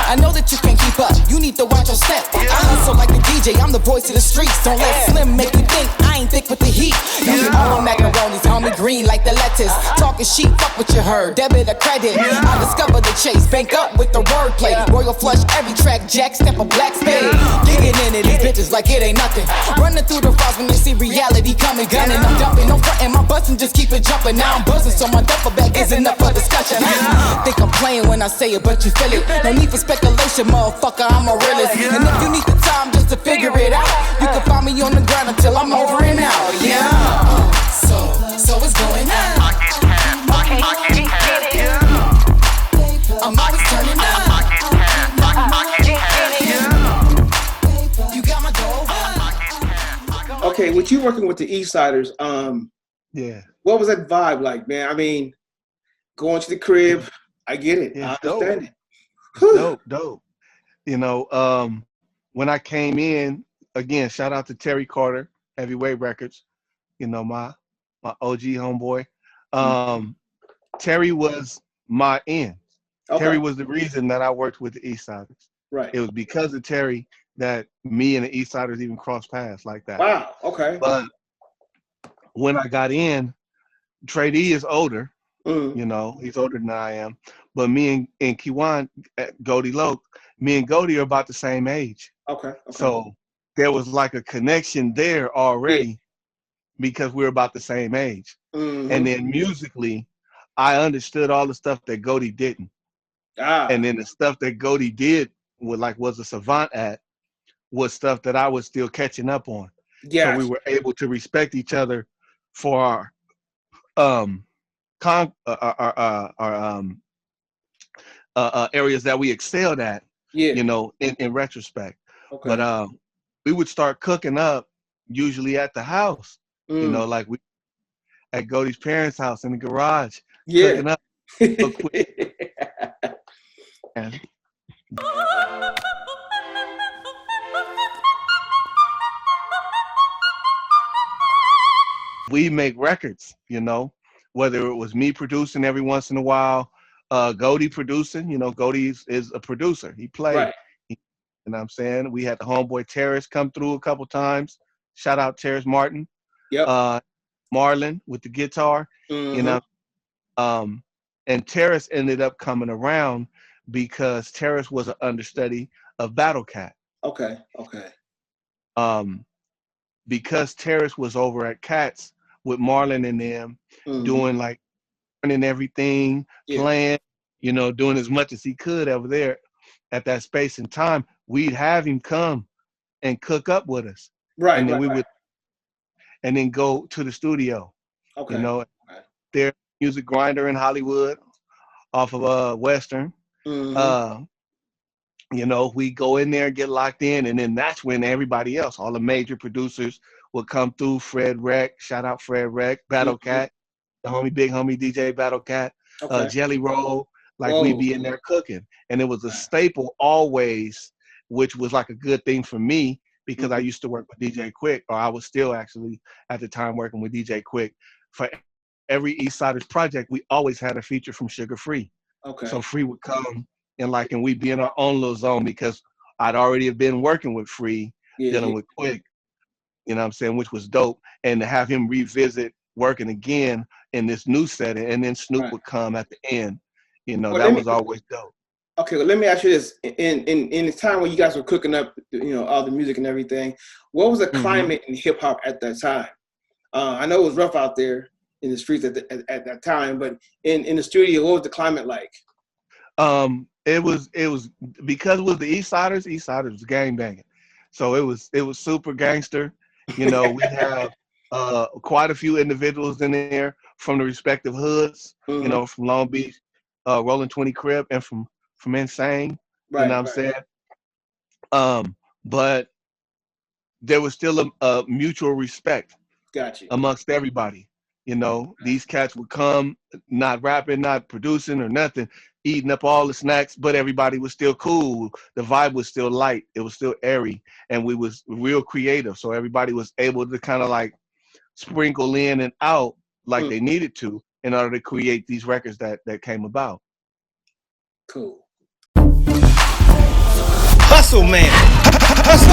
I know that you can't keep up, you need to watch your step. I hustle like a DJ, I'm the voice of the streets. Don't let Slim make you think I ain't thick with the heat. All my macaronis on me green like the lettuce. Talking sheep, fuck what you heard, debit or credit. I discover the chase, bank up with the wordplay. Royal flush every track, jack, step a black spade. Digging into these bitches like it ain't nothing. Running through the frost when you see reality coming. Gunning, I'm dumping, no frontin', my bustin' just keep it jumping. Now I'm buzzing, so my duffel bag isn't up for discussion. Think I'm playing when I say it, but you feel it. No need for speculation, motherfucker, I'm a realist. And if you need the time just to figure it out, you can find me on the ground until I'm over and out. Yeah. So it's going on. I'm always turning up. You got my dough. Okay, with you working with the EastSidaz, yeah, what was that vibe like, man? I mean, going to the crib, I get it. Yeah, I understand it. Dope. You know, when I came in, again, shout out to Terry Carter, Heavyweight Records. You know, my OG homeboy. Terry was my end. Okay. Terry was the reason that I worked with the EastSidaz. Right. It was because of Terry that me and the EastSidaz even crossed paths like that. Wow. Okay. But when I got in, Trey D is older. You know, he's older than I am. But me and Kiwan, Goldie Loc, me and Goldie are about the same age. Okay. So there was like a connection there already because we're about the same age. And then musically, I understood all the stuff that Goldie didn't. And then the stuff that Goldie did was a savant at was stuff that I was still catching up on. Yeah. So we were able to respect each other for our areas that we excelled at, you know, in retrospect. Okay. But we would start cooking up usually at the house, you know, like we at Goldie's parents' house in the garage, cooking up. And we make records, you know, whether it was me producing every once in a while, Goldie producing, you know, Goldie is a producer. He played, right. You know what I'm saying? We had the homeboy Terrace come through a couple times. Shout out Terrace Martin. Yep. Marlon with the guitar, you know. And Terrace ended up coming around because Terrace was an understudy of Battle Cat. Okay. Because Terrace was over at Katz with Marlon and them, doing like learning everything, playing, you know, doing as much as he could over there at that space and time, we'd have him come and cook up with us. Right. And then we would and then go to the studio. Okay. You know, their music grinder in Hollywood off of Western. You know, we go in there and get locked in, and then that's when everybody else, all the major producers would come through. Fred Rec, shout out Fred Rec, Battle Cat, the big homie DJ Battle Cat, Jelly Roll, like we'd be in there cooking. And it was a staple always, which was like a good thing for me because I used to work with DJ Quik, or I was still actually at the time working with DJ Quik. For every EastSidaz project, we always had a feature from Sugar Free. Okay. So Free would come and we'd be in our own little zone because I'd already have been working with Free, dealing with Quik, you know what I'm saying, which was dope. And to have him revisit working again in this new setting, and then Snoop would come at the end, you know, that was always dope. Okay, well, let me ask you this. In the time when you guys were cooking up, you know, all the music and everything, what was the climate in hip hop at that time? I know it was rough out there in the streets at that time, but in the studio, what was the climate like? It was because it was the EastSidaz was gang banging. So it was super gangster. You know, we have quite a few individuals in there from the respective hoods, you know, from Long Beach, Rolling 20 Crib, and from Insane. Right, you know what I'm saying? But there was still a mutual respect amongst everybody. You know, these cats would come, not rapping, not producing or nothing, eating up all the snacks, but everybody was still cool. The vibe was still light. It was still airy, and we was real creative. So everybody was able to kind of like sprinkle in and out like they needed to in order to create these records that came about. Cool. Hustle man. Hustle